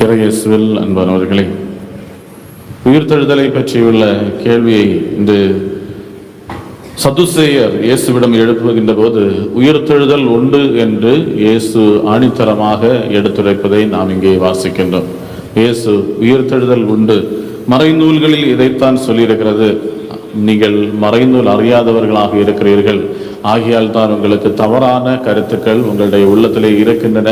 இயேசுவில் அன்பானவர்களே, உயிர்த்தெழுதலை பற்றியுள்ள கேள்வியை இந்த சதுசேயர் இயேசுவிடம் எழுப்புகின்ற போது உயிர்த்தெழுதல் உண்டு என்று இயேசு ஆணித்தரமாக எடுத்துரைப்பதை நாம் இங்கே வாசிக்கின்றோம். இயேசு உயிர்த்தெழுதல் உண்டு, மறைநூல்களில் இதைத்தான் சொல்லியிருக்கிறது, நீங்கள் மறைநூல் அறியாதவர்களாக இருக்கிறீர்கள், ஆகையால் தான் உங்களுக்கு தவறான கருத்துக்கள் உங்களுடைய உள்ளத்திலே இருக்கின்றன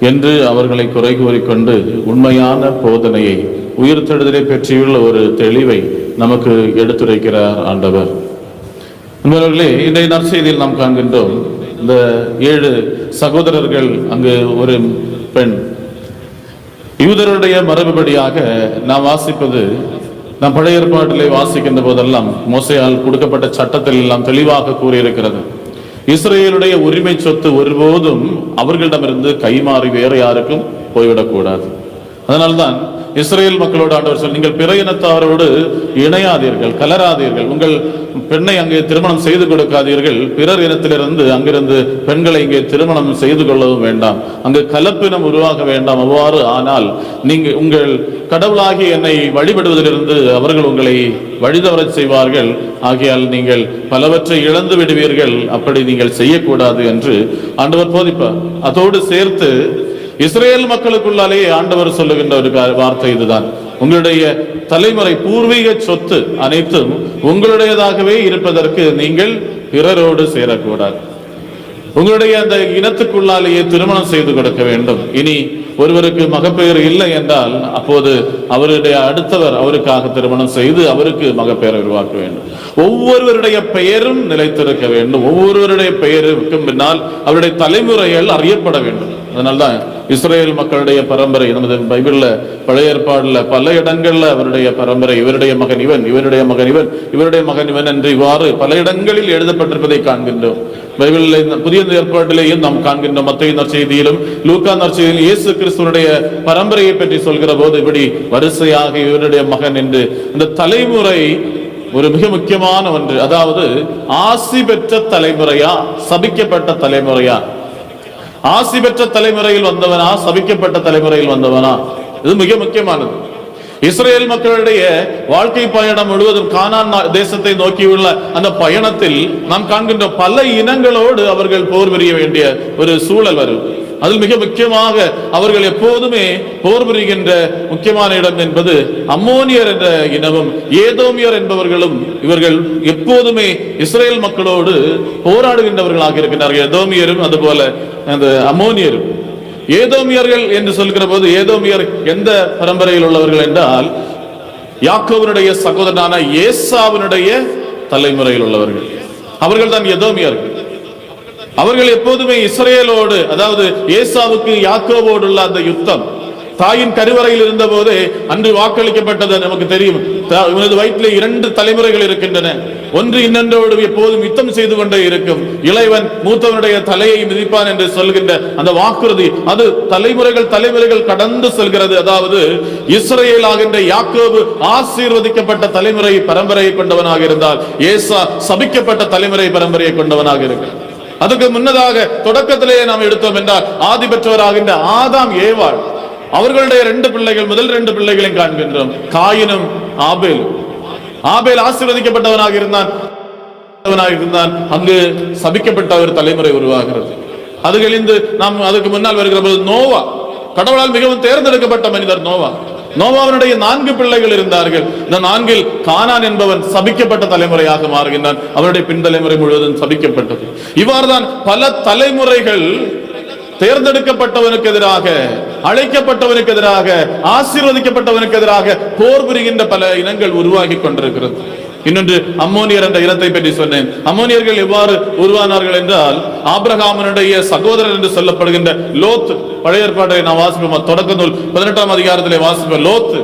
என்று அவர்களை குறை கூறிக்கொண்டு உண்மையான போதனையை, உயிர்த்தெழுதலை பற்றியுள்ள ஒரு தெளிவை நமக்கு எடுத்துரைக்கிறார் ஆண்டவர். நண்பர்களே, இன்றைய நற்செய்தியில் நாம் காண்கின்றோம், இந்த 7 சகோதரர்கள், அங்கு ஒரு பெண். யூதருடைய மரபுபடியாக நாம் வாசிப்பது, நாம் பழைய ஏற்பாட்டிலே வாசிக்கின்ற போதெல்லாம் மோசேயால் கொடுக்கப்பட்ட சட்டத்தில் எல்லாம் தெளிவாக கூறியிருக்கிறது, இஸ்ரேலுடைய உரிமை சொத்து ஒருபோதும் அவர்களிடமிருந்து கைமாறி வேறு யாருக்கும் போய்விடக்கூடாது. அதனால்தான் இஸ்ரேல் மக்களோடு ஆண்டவர் சொல், நீங்கள் பிற இனத்தாரோடு இணையாதீர்கள், கலராதீர்கள், உங்கள் பெண்ணை அங்கே திருமணம் செய்து கொடுக்காதீர்கள், பிறர் இனத்திலிருந்து அங்கிருந்து பெண்களை இங்கே திருமணம் செய்து கொள்ளவும் வேண்டாம், அங்கு கலப்பினம் உருவாக வேண்டாம். அவ்வாறு ஆனால் நீங்கள் உங்கள் கடவுளாகி என்னை வழிபடுவதிலிருந்து அவர்கள் உங்களை வழிதவரச் செய்வார்கள், ஆகையால் நீங்கள் பலவற்றை இழந்து விடுவீர்கள், அப்படி நீங்கள் செய்யக்கூடாது என்று ஆண்டவர் போதிப்பார். அதோடு சேர்த்து இஸ்ரேல் மக்களுக்குள்ளாலே ஆண்டவர் சொல்லுகின்ற ஒரு வார்த்தை இதுதான், உங்களுடைய தலைமுறை பூர்வீக சொத்து அனைத்தும் உங்களுடையதாகவே இருப்பதற்கு நீங்கள் பிறரோடு சேரக்கூடாது, உங்களுடைய அந்த இனத்துக்குள்ளாலேயே திருமணம் செய்து கொடுக்க வேண்டும். இனி ஒருவருக்கு மகப்பேறு இல்லை என்றால் அப்போது அவருடைய அடுத்தவர் அவருக்காக திருமணம் செய்து அவருக்கு மகப்பேரை உருவாக்க வேண்டும். ஒவ்வொருவருடைய பெயரும் நிலைத்திருக்க வேண்டும், ஒவ்வொருவருடைய பெயருக்கும் பின்னால் அவருடைய தலைமுறைகள் அறியப்பட வேண்டும். அதனால்தான் இஸ்ரேல் மக்களுடைய பரம்பரை நமது பைபிள்ல பழைய ஏற்பாடுல பல இடங்கள்ல அவருடைய பரம்பரை, இவருடைய மகன் இவன், இவருடைய மகன் இவன், இவருடைய மகன் இவன் என்று இவ்வாறு பல இடங்களில் எழுதப்பட்டிருப்பதை காண்கின்றோம். பைபிளில் புதிய ஏற்பாட்டிலேயும் நாம் காண்கின்றோம். மத்தேயு நற்செய்தியிலும் லூக்கா நற்செய்தியிலும் இயேசு கிறிஸ்துவனுடைய பரம்பரையை பற்றி சொல்கிற போது இப்படி வரிசையாக இவருடைய மகன் என்று இந்த தலைமுறை ஒரு மிக முக்கியமான ஒன்று. அதாவது ஆசி பெற்ற தலைமுறையா சபிக்கப்பட்ட தலைமுறையா? ஆசி பெற்ற தலைமுறையில் வந்தவனா சபிக்கப்பட்ட தலைமுறையில் வந்தவனா? இது மிக முக்கியமானது. இஸ்ரேல் மக்களுடைய வாழ்க்கை பயணம் முழுவதும் கானான் தேசத்தை நோக்கியுள்ள அந்த பயணத்தில் நாம் காண்கின்ற பல இனங்களோடு அவர்கள் போர் புரிய வேண்டிய ஒரு சூழல் வரும். அதில் மிக முக்கியமாக அவர்கள் எப்போதுமே போர் புரிகின்ற முக்கியமான இடம் என்பது அம்மோனியர் என்ற இனமும் ஏதோமியர் என்பவர்களும். இவர்கள் எப்போதுமே இஸ்ரேல் மக்களோடு போராடுகின்றவர்களாக இருக்கின்றார்கள். ஏதோமியரும் அதுபோல அந்த அம்மோனியரும். ஏதோமியர்கள் என்று சொல்கிற போது ஏதோமியர் எந்த பரம்பரையில் உள்ளவர்கள் என்றால் யாக்கோபனுடைய சகோதரனான ஏசாவினுடைய தலைமுறையில் உள்ளவர்கள். அவர்கள் தான் ஏதோமியர்கள். அவர்கள் எப்போதுமே இஸ்ரேலோடு, அதாவது ஏசாவுக்கு யாக்கோபோடு உள்ள அந்த யுத்தம், தாயின் கருவறையில் இருந்த போதே அன்று வாக்களிக்கப்பட்டது நமக்கு தெரியும். இவனது வயிற்றிலே 2 தலைமுறைகள் இருக்கின்றன, ஒன்று இன்னொன்றோடு எப்போதும் யுத்தம் செய்து கொண்டே இருக்கும். இளைவன் மூத்தவனுடைய தலையை மிதிப்பான் என்று சொல்கின்ற அந்த வாக்குறுதி, அது தலைமுறைகள் கடந்து செல்கிறது. அதாவது இஸ்ரேல் ஆகின்ற யாக்கோபு ஆசீர்வதிக்கப்பட்ட தலைமுறை பரம்பரையை கொண்டவனாக இருந்தால், ஏசா சபிக்கப்பட்ட தலைமுறை பரம்பரையை கொண்டவனாக இருக்கிறார். அதுக்கு முன்னதாக தொடக்கத்திலேயே நாம் எடுத்தோம் என்றால் ஆதி பெற்றவராகின்ற ஆதாம் ஏவாள், அவர்களுடைய 2 பிள்ளைகள், முதல் 2 பிள்ளைகளையும் காண்கின்றோம், காயினும் ஆபேல். ஆபேல் ஆசீர்வதிக்கப்பட்டவனாக இருந்தான், அங்கு சபிக்கப்பட்ட ஒரு தலைமுறை உருவாகிறது. அது கழிந்து நாம் அதுக்கு முன்னால் வருகிற போது நோவா, கடவுளால் மிகவும் தேர்ந்தெடுக்கப்பட்ட மனிதர் நோவா. நோவாவினுடைய 4 பிள்ளைகள் இருந்தார்கள். இந்த 4 கானான் என்பவன் சபிக்கப்பட்ட தலைமுறையாக மாறுகின்றான். அவருடைய பின் தலைமுறை முழுவதும் சபிக்கப்பட்டது. இவ்வாறுதான் பல தலைமுறைகள் தேர்ந்தெடுக்கப்பட்டவனுக்கு எதிராக, அழைக்கப்பட்டவனுக்கு எதிராக, ஆசீர்வதிக்கப்பட்டவனுக்கு எதிராக போர் புரிகின்ற பல இனங்கள் உருவாகி கொண்டிருக்கிறது. இன்னொன்று அம்மோனியர் என்ற இனத்தை பற்றி சொன்னேன். அம்மோனியர்கள் எவ்வாறு உருவானார்கள் என்றால், ஆபிரகாமனுடைய சகோதரர் என்று சொல்லப்படுகின்ற லோத், பழைய ஏற்பாட்டை நாம் வாசிப்போம், தொடக்க நூல் 18ஆம் அதிகாரத்திலே வாசிப்போம். லோத்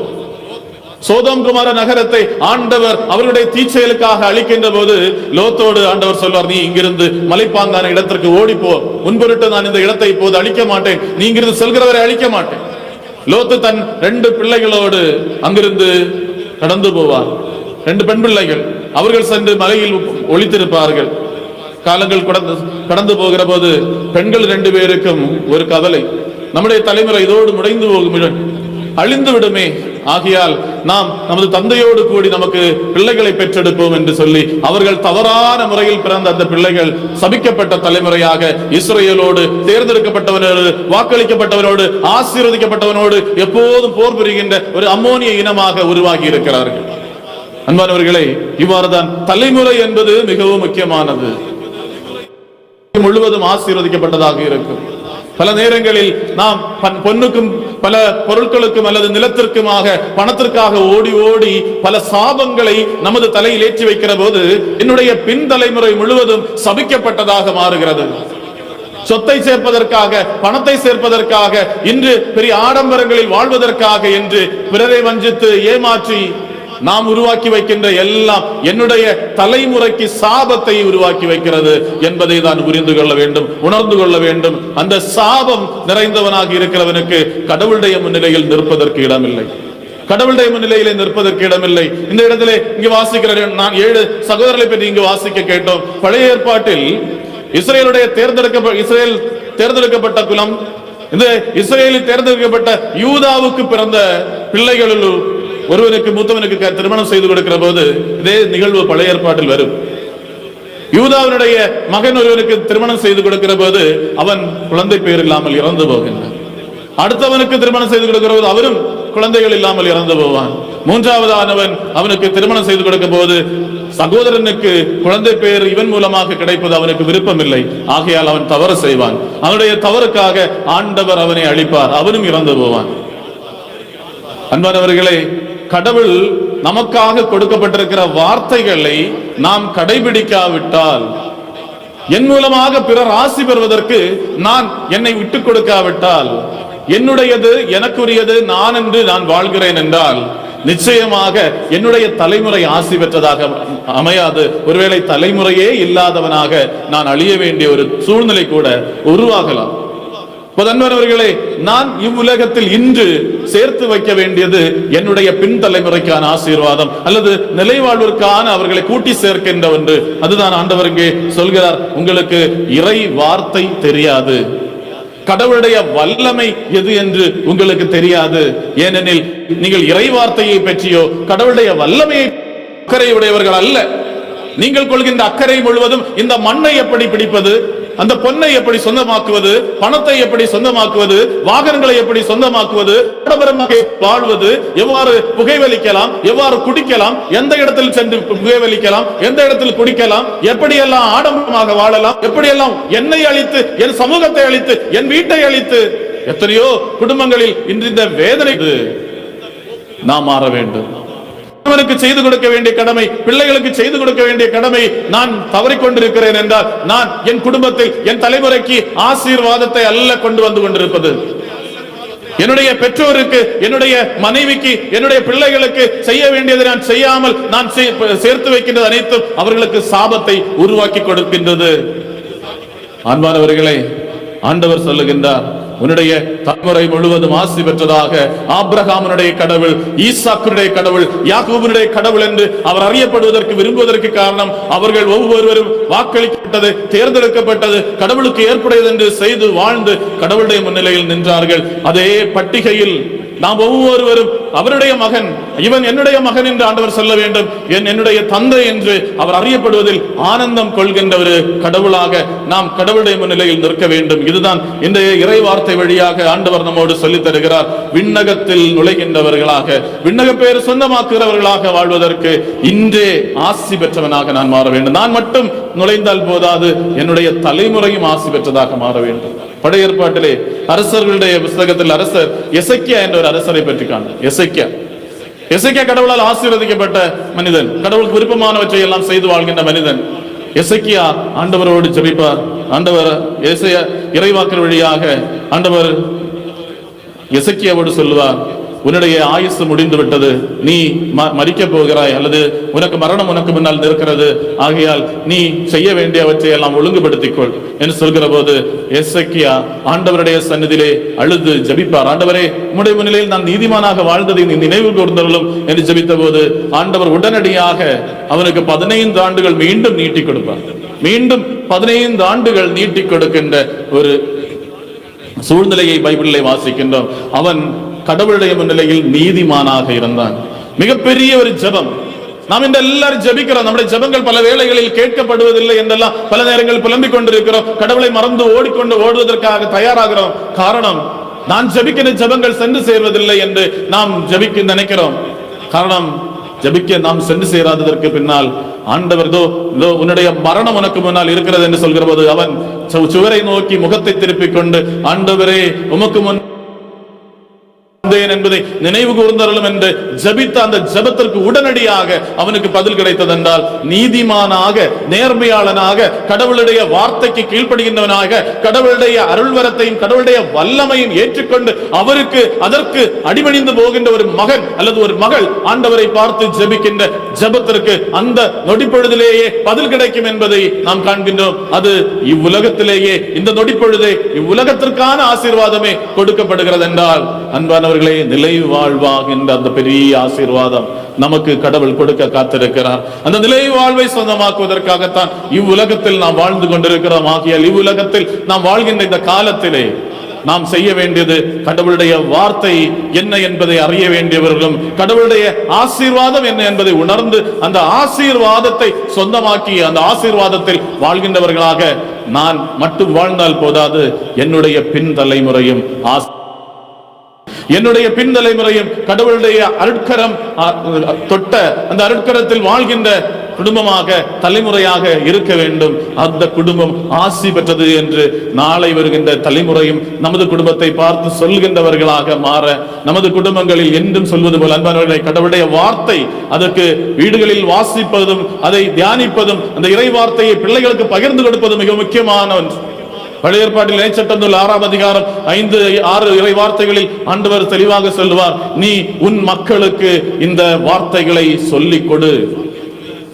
சோதோம் குமார நகரத்தை ஆண்டவர் அவர்களுடைய தீச்செயலுக்காக அழிக்கின்ற போது லோத்தோடு ஆண்டவர் சொல்வார், நீ இங்கிருந்து மலைப்பாங்கான இடத்திற்கு ஓடிப்போ, முன்பொருட்டு நான் இந்த இடத்தை இப்போது அழிக்க மாட்டேன், நீ இங்கிருந்து செல்கிறவரை அழிக்க மாட்டேன். லோத்து தன் 2 பிள்ளைகளோடு அங்கிருந்து கடந்து போவார். 2 பெண் பிள்ளைகள், அவர்கள் சென்று மலையில் ஒளித்திருப்பார்கள். காலங்கள் கடந்து போகிற போது பெண்கள் 2 பேருக்கும் ஒரு கவலை, நம்முடைய தலைமுறை இதோடு முடைந்து போகும், அழிந்து விடுமே, ஆகையால் நாம் நமது தந்தையோடு கூடி நமக்கு பிள்ளைகளை பெற்றெடுப்போம் என்று சொல்லி அவர்கள் தவறான முறையில் பிறந்த அந்த பிள்ளைகள் சபிக்கப்பட்ட தலைமுறையாக இஸ்ரவேலோடு, தேர்ந்தெடுக்கப்பட்டவனோடு, வாக்களிக்கப்பட்டவனோடு, ஆசீர்வதிக்கப்பட்டவனோடு எப்போதும் போர் புரிகின்ற ஒரு அம்மோனிய இனமாக உருவாகி இருக்கிறார்கள். அன்பானவர்களே, இவ்வாறுதான் தலைமுறை என்பது மிகவும் முக்கியமானது. முழுவதும் ஆசீர்வதிக்கப்பட்டதாக இருக்கும். பல நேரங்களில் நாம் பொன்னுக்கும் பல பொருட்களுக்கும் அல்லது நிலத்திற்குமாக, பணத்திற்காக ஓடி ஓடி பல சாபங்களை நமது தலையில் ஏற்றி வைக்கிற போது என்னுடைய பின் தலைமுறை முழுவதும் சபிக்கப்பட்டதாக மாறுகிறது. சொத்தை சேர்ப்பதற்காக, பணத்தை சேர்ப்பதற்காக, இன்று பெரிய ஆடம்பரங்களில் வாழ்வதற்காக என்று பிறரை வஞ்சித்து ஏமாற்றி நாம் உருவாக்கி வைக்கின்ற எல்லாம் என்னுடைய தலைமுறைக்கு சாபத்தை உருவாக்கி வைக்கிறது என்பதை தான் புரிந்து கொள்ள வேண்டும், உணர்ந்து கொள்ள வேண்டும். அந்த சாபம் நிறைந்தவனாக இருக்கிறவனுக்கு கடவுளுடைய முன்னிலையில் நிற்பதற்கு இடமில்லை. கடவுளுடைய முன்னிலையிலே நிற்பதற்கு இடமில்லை. இந்த இடத்திலே இங்கு வாசிக்கிற நான் 7 சகோதரர்களை பற்றி இங்கு வாசிக்க கேட்டோம். பழைய ஏற்பாட்டில் இஸ்ரேல் தேர்ந்தெடுக்கப்பட்ட குலம், இந்த இஸ்ரேலில் தேர்ந்தெடுக்கப்பட்ட யூதாவுக்கு பிறந்த பிள்ளைகளில் ஒருவனுக்கு மூத்தவனுக்கு திருமணம் செய்து கொடுக்கிற போது இதே நிகழ்வு பழைய ஏற்பாட்டில் வரும். யூதாவினுடைய மகன் ஒருவனுக்கு திருமணம் செய்து கொடுக்கிற போது அவன் குழந்தை பேர் இல்லாமல் இறந்து போகின்றான். அடுத்தவனுக்கு திருமணம் செய்து கொடுக்கிற போது அவரும் குழந்தைகள் இல்லாமல் இறந்து போவான். மூன்றாவதானவன் அவனுக்கு திருமணம் செய்து கொடுக்கும் போது சகோதரனுக்கு குழந்தை பேர் இவன் மூலமாக கிடைப்பது அவனுக்கு விருப்பமில்லை. ஆகையால் அவன் தவறு செய்வான். அவனுடைய தவறுக்காக ஆண்டவர் அவனை அழிப்பார், அவனும் இறந்து போவான். அன்பானவர்களே, கடவுள் நமக்காக கொடுக்கப்பட்டிருக்கிற வார்த்தைகளை நாம் கடைபிடிக்காவிட்டால், என் மூலமாக பிறர் ஆசி பெறுவதற்கு நான் என்னை விட்டுக் கொடுக்காவிட்டால், என்னுடையது எனக்குரியது நான் என்று நான் வாழ்கிறேன் என்றால் நிச்சயமாக என்னுடைய தலைமுறை ஆசி பெற்றதாக அமையாது. ஒருவேளை தலைமுறையே இல்லாதவனாக நான் அழிய வேண்டிய ஒரு சூழ்நிலை கூட உருவாகலாம். அன்பர்களே, நான் இவ்வுலகத்தில் இன்று சேர்த்து வைக்க வேண்டியது என்னுடைய பின் தலைமுறைக்கான ஆசீர்வாதம் அல்லது நிலைவாழ்விற்கான அவர்களை கூட்டி சேர்க்கின்ற ஒன்று. அதுதான் ஆண்டவர் இங்கே சொல்கிறார், உங்களுக்கு இறை வார்த்தை தெரியாது, கடவுளுடைய வல்லமை எது என்று உங்களுக்கு தெரியாது. ஏனெனில் நீங்கள் இறை வார்த்தையை பற்றியோ கடவுளுடைய வல்லமையை அக்கறை உடையவர்கள் அல்ல. நீங்கள் கொள்கின்ற அக்கறை முழுவதும் இந்த மண்ணை எப்படி பிடிப்பது, அந்த பொன்னை எப்படி சொந்தமாக்குவது, பணத்தை எப்படி சொந்தமாக்குவது, வாகனங்களை எப்படி சொந்தமாக்குவது, வாழ்வது, எவ்வாறு புகைவலிக்கலாம், எவ்வாறு குடிக்கலாம், எந்த இடத்தில் சென்று புகைவலிக்கலாம், எந்த இடத்தில் குடிக்கலாம், எப்படியெல்லாம் ஆடம்பரமாக வாழலாம், எப்படியெல்லாம் என்னை அழித்து, என் சமூகத்தை அழித்து, என் வீட்டை அழித்து, எத்தனையோ குடும்பங்களில் இன்று இந்த வேதனை நாம் மாற வேண்டும். செய்து கொடுக்க வேண்டிய கடமை, பிள்ளைகளுக்கு செய்து கொடுக்க வேண்டிய கடமை நான் தவறிக்கொண்டிருக்கிறேன் என்றால் நான் என் குடும்பத்தில் என் தலைமுறைக்கு ஆசீர்வாதத்தை அல்ல கொண்டு வந்து கொண்டிருப்பது. என்னுடைய பெற்றோருக்கு, என்னுடைய மனைவிக்கு, என்னுடைய பிள்ளைகளுக்கு செய்ய வேண்டியதை நான் செய்யாமல் நான் சேர்த்து வைக்கின்றது அனைத்தும் அவர்களுக்கு சாபத்தை உருவாக்கி கொடுக்கின்றது. அன்பானவர்களே, ஆண்டவர் சொல்லுகின்றார், உன்னுடைய தலைமுறை முழுவதும் ஆசி பெற்றதாக ஆபிரகாமுடைய கடவுள், ஈசாக்குடைய கடவுள், யாக்கோபுடைய கடவுள் என்று அவர் அறியப்படுவதற்கு விரும்புவதற்கு காரணம் அவர்கள் ஒவ்வொருவரும் வாக்களிக்கப்பட்டது, தேர்ந்தெடுக்கப்பட்டது, கடவுளுக்கு ஏற்புடையது என்று செய்து வாழ்ந்து கடவுளுடைய முன்னிலையில் நின்றார்கள். அதே பட்டிகையில் நாம் ஒவ்வொருவரும் அவருடைய மகன், இவன் என்னுடைய மகன் என்று ஆண்டவர் சொல்ல வேண்டும், என்னுடைய தந்தை என்று அவர் அறியப்படுவதில் ஆனந்தம் கொள்கின்ற ஒரு கடவுளாக நாம் கடவுளுடைய முன்னிலையில் நிற்க வேண்டும். இதுதான் இந்த இறை வார்த்தை வழியாக ஆண்டவர் நம்மோடு சொல்லித் தருகிறார். விண்ணகத்தில் நுழைகின்றவர்களாக, விண்ணக பேர் சொந்தமாக்குகிறவர்களாக வாழ்வதற்கு இன்றே ஆசி பெற்றவனாக நான் மாற வேண்டும். நான் மட்டும் நுழைந்தால் போதாது, என்னுடைய தலைமுறையும் ஆசி பெற்றதாக மாற வேண்டும். பழைய ஏற்பாட்டிலே அரசர்களுடைய புத்தகத்தில் அரசர் எசேக்கியா என்ற ஒரு அரசரை பற்றி காண்கிறோம். எசேக்கியா கடவுளால் ஆசீர்வதிக்கப்பட்ட மனிதன், கடவுளுக்கு விருப்பமானவற்றை எல்லாம் செய்து வாழ்கின்ற மனிதன். எசேக்கியா ஆண்டவரோடு ஜெபிப்பார். ஆண்டவர் இறைவாக்கின் வழியாக ஆண்டவர் எசேக்கியாவோடு சொல்லுவார், உன்னுடைய ஆயுசு முடிந்து விட்டது, நீ மரிக்க போகிறாய், அல்லது உனக்கு மரணம் உனக்கு முன்னால் இருக்கிறது, ஆகையால் நீ செய்ய வேண்டியவற்றை எல்லாம் ஒழுங்குபடுத்திக்கொள் என்று சொல்கிற போது எசேக்கியா ஆண்டவருடைய சந்நிதியிலே அழுது ஜெபிப்பார். ஆண்டவரே, உம்முடைய முன்னிலையில் நான் நீதிமானாக வாழ்ந்ததை நீ நினைவு கூர்ந்தருளும் என்று ஜெபித்த போது ஆண்டவர் உடனடியாக அவனுக்கு 15 ஆண்டுகள் மீண்டும் நீட்டி கொடுப்பார். மீண்டும் 15 ஆண்டுகள் நீட்டி கொடுக்கின்ற ஒரு சூழ்நிலையை பைபிளிலே வாசிக்கின்றோம். அவன் கடவுளுடைய முன்னிலையில் நீதிமானாக இருந்தான். மிகப்பெரிய ஒரு ஜெபம். நாம் இந்த எல்லாரும் ஜெபிக்கிறோம், நம்முடைய ஜெபங்கள் பல வேளைகளில் கேட்கப்படுவதில்லை என்றெல்லாம் பல நேரங்களில் புலம்பிக் கொண்டிருக்கிறோம். கடவுளை மறந்து ஓடுவதற்காக தயாராகிறோம். காரணம், நான் ஜெபிக்கிற ஜெபங்கள் சென்று சேர்வதில்லை என்று நாம் ஜெபிக்க நினைக்கிறோம். காரணம், ஜெபிக்க நாம் சென்று சேராததற்கு பின்னால் ஆண்டவர் உன்னுடைய மரணம் உனக்கு முன்னால் இருக்கிறது என்று சொல்கிற போது அவன் சுவரை நோக்கி முகத்தை திருப்பிக் கொண்டு, ஆண்டவரே உமக்கு முன் என்பதை நினைவு கூர்ந்தருளும் என்று ஜபித்த அந்த ஜபத்திற்கு உடனடியாக அவனுக்கு பதில் கிடைத்தது என்றால், நீதிமானாக, நேர்மையாளனாக, கடவுளுடைய வார்த்தைக்கு கீழ்ப்படுகின்றவனாக, கடவுளுடைய அருள்வரத்தையும் கடவுளுடைய வல்லமையும் ஏற்றுக்கொண்டு அதற்கு அடிபணிந்து போகின்ற ஒரு மகன் அல்லது ஒரு மகள் ஆண்டவரை பார்த்து ஜபிக்கின்ற ஜபத்திற்கு அந்த நொடிப்பொழுதிலேயே பதில் கிடைக்கும் என்பதை நாம் காண்கின்றோம். அது இவ்வுலகத்திலேயே இந்த நொடிப்பொழுதே இவ்வுலகத்திற்கான ஆசீர்வாதமே கொடுக்கப்படுகிறது என்றால், அன்பானவர்களே, நிலை வாழ்வாகின்ற அந்த பெரிய ஆசீர்வாதம் நமக்கு கடவுள் கொடுக்க காத்திருக்கிறார். அந்த நிலை வாழ்வை சொந்தமாக்குவதற்காகத்தான் இவ்வுலகத்தில் நாம் வாழ்ந்து கொண்டிருக்கிறோம். ஆகியால் இவ்வுலகத்தில் நாம் வாழ்கின்ற இந்த காலத்திலே நாம் செய்ய வேண்டியது கடவுளுடைய வார்த்தை என்ன என்பதை அறிய வேண்டியவர்களும், கடவுளுடைய ஆசீர்வாதம் என்ன என்பதை உணர்ந்து அந்த ஆசீர்வாதத்தை சொந்தமாக்கி அந்த ஆசீர்வாதத்தில் வாழ்கின்றவர்களாக நான் மட்டும் வாழ்ந்தால் போதாது, என்னுடைய பின் தலைமுறையும் கடவுளுடைய அருட்கரம் தொட்ட அந்த அருட்கரத்தில் வாழ்கின்ற குடும்பமாக தலைமுறையாக இருக்க வேண்டும். அந்த குடும்பம் ஆசி பெற்றது என்று நாளை வருகின்ற தலைமுறையும் நமது குடும்பத்தை பார்த்து சொல்கின்றவர்களாக மாற, நமது குடும்பங்களில் என்றும் சொல்வது போல, அன்பானவர்களை, கடவுளுடைய வார்த்தை அதற்கு வீடுகளில் வாசிப்பதும் அதை தியானிப்பதும் அந்த இறை வார்த்தையை பிள்ளைகளுக்கு பகிர்ந்து கொடுப்பதும் மிக முக்கியமான ஒன்று. பழைய ஏற்பாட்டில் இணைச்சட்டம் 6ஆம் அதிகாரம் 5-6 இறை வார்த்தைகளில் ஆண்டவர் தெளிவாக சொல்லுவார், நீ உன் மக்களுக்கு இந்த வார்த்தைகளை சொல்லிக் கொடு,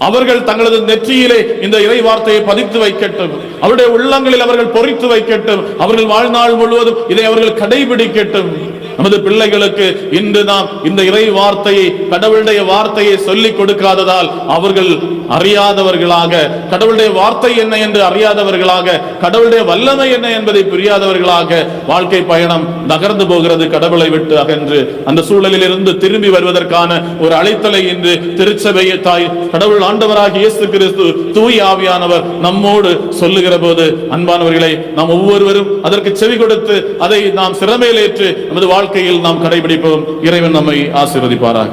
அவர்கள் தங்களது நெற்றியிலே இந்த இறை வார்த்தையை பதித்து வைக்கட்டும், அவருடைய உள்ளங்களில் அவர்கள் பொறித்து வைக்கட்டும், அவர்கள் வாழ்நாள் முழுவதும் இதை அவர்கள் கடைபிடிக்கட்டும். நமது பிள்ளைகளுக்கு இன்று நாம் இந்த இறை வார்த்தையை, கடவுளுடைய வார்த்தையை சொல்லிக் கொடுக்காததால் அவர்கள் அறியாதவர்களாக, கடவுளுடைய வார்த்தை என்ன என்று அறியாதவர்களாக, கடவுளுடைய வல்லமை என்ன என்பதை புரியாதவர்களாக வாழ்க்கை பயணம் நகர்ந்து போகிறது. கடவுளை விட்டு அகன்று அந்த சூழலில் இருந்து திரும்பி வருவதற்கான ஒரு அழைத்தலை இன்று திருச்சபையை தாய் கடவுள் ஆண்டவராகிய இயேசு கிறிஸ்து தூய ஆவியானவர் நம்மோடு சொல்லுகிற போது, அன்பானவர்களை, நாம் ஒவ்வொருவரும் அதற்கு செவி கொடுத்து அதை நாம் சிறமேலேற்று நமது வாழ்க்கையில் நாம் கடைபிடிப்போம். இறைவன் நம்மை ஆசீர்வதிப்பாராக.